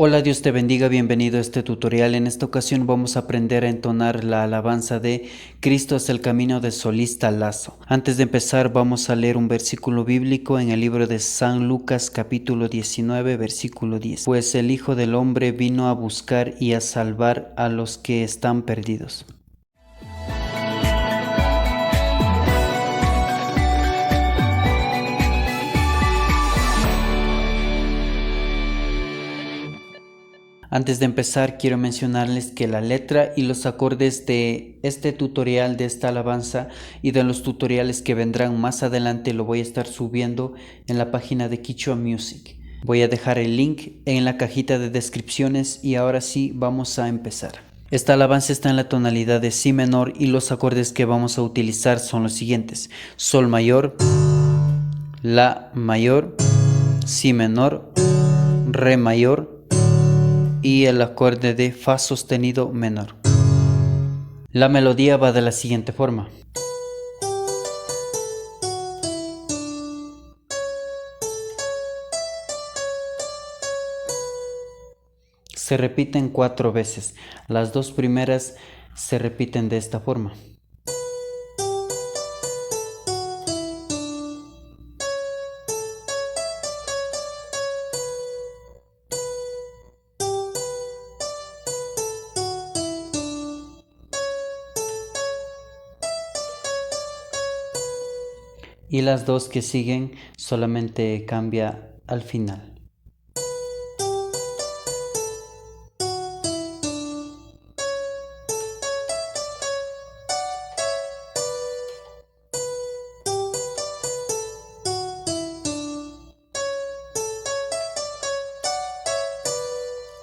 Hola, Dios te bendiga, bienvenido a este tutorial. En esta ocasión vamos a aprender a entonar la alabanza de Cristo es el camino de Solista Lazo. Antes de empezar vamos a leer un versículo bíblico en el libro de San Lucas capítulo 19 versículo 10. Pues el Hijo del Hombre vino a buscar y a salvar a los que están perdidos. Antes de empezar, quiero mencionarles que la letra y los acordes de este tutorial, de esta alabanza y de los tutoriales que vendrán más adelante lo voy a estar subiendo en la página de Quichua Music. Voy a dejar el link en la cajita de descripciones y ahora sí vamos a empezar. Esta alabanza está en la tonalidad de Si menor y los acordes que vamos a utilizar son los siguientes: Sol mayor, La mayor, Si menor, Re mayor y el acorde de Fa sostenido menor. La melodía va de la siguiente forma. Se repiten 4 veces. Las dos primeras se repiten de esta forma. Y las dos que siguen solamente cambia al final.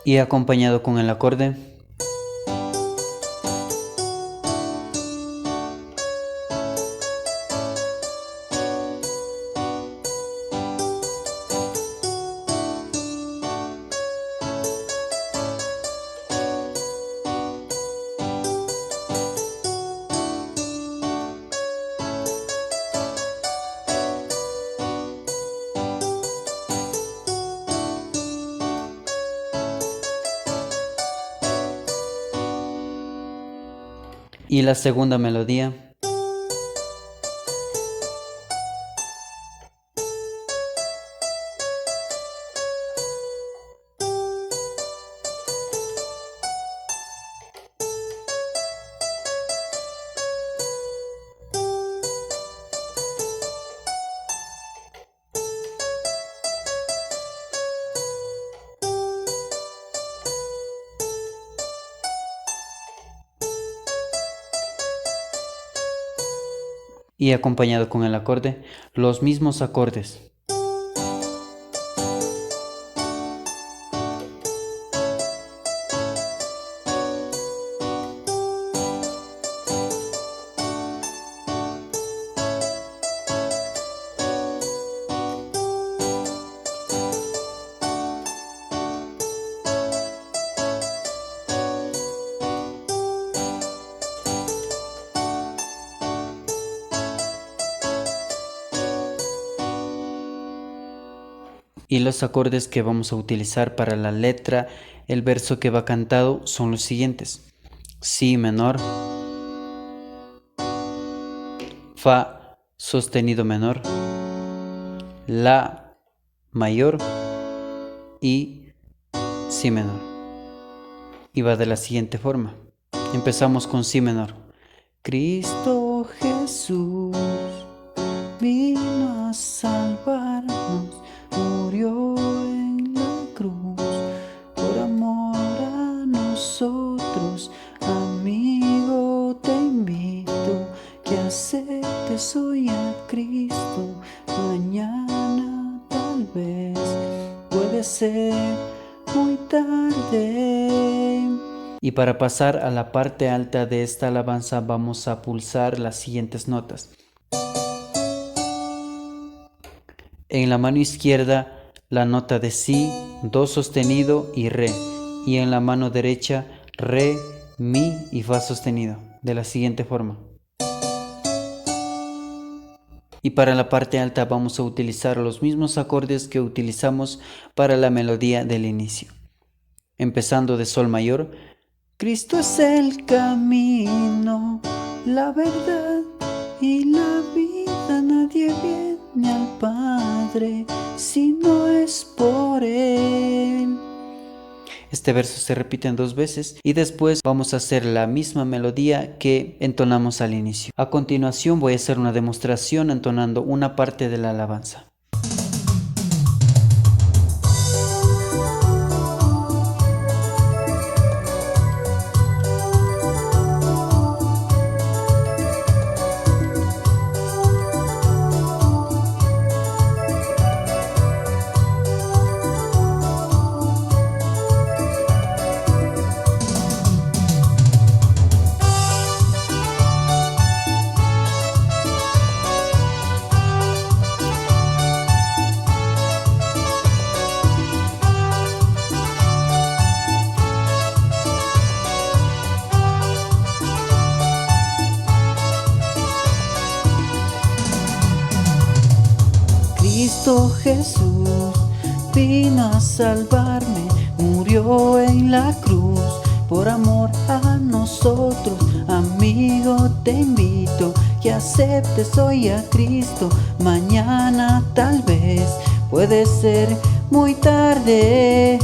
Y acompañado con el acorde. Y la segunda melodía. Y acompañado con el acorde, los mismos acordes. Y los acordes que vamos a utilizar para la letra, el verso que va cantado son los siguientes: Si menor, Fa sostenido menor, La mayor y Si menor. Y va de la siguiente forma. Empezamos con Si menor. Cristo Jesús vino a salvarnos, murió en la cruz por amor a nosotros. Amigo, te invito que aceptes hoy a Cristo. Mañana tal vez puede ser muy tarde. Y para pasar a la parte alta de esta alabanza vamos a pulsar las siguientes notas. En la mano izquierda la nota de Si, Do sostenido y Re. Y en la mano derecha Re, Mi y Fa sostenido. De la siguiente forma. Y para la parte alta vamos a utilizar los mismos acordes que utilizamos para la melodía del inicio. empezando de sol mayor. Cristo es el camino, la verdad y la vida. Nadie viene al Padre si no es por Él. Este verso se repite en 2 veces y después vamos a hacer la misma melodía que entonamos al inicio. A continuación voy a hacer una demostración entonando una parte de la alabanza. Cristo Jesús vino a salvarme, murió en la cruz por amor a nosotros. Amigo, te invito que aceptes hoy a Cristo. Mañana tal vez puede ser muy tarde.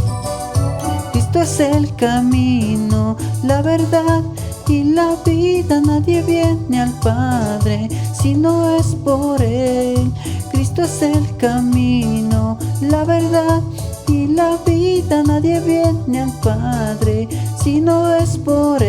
Cristo es el camino, la verdad y la vida. Nadie viene al Padre si no es por Él. Cristo es el camino, la verdad y la vida. Nadie viene al Padre si no es por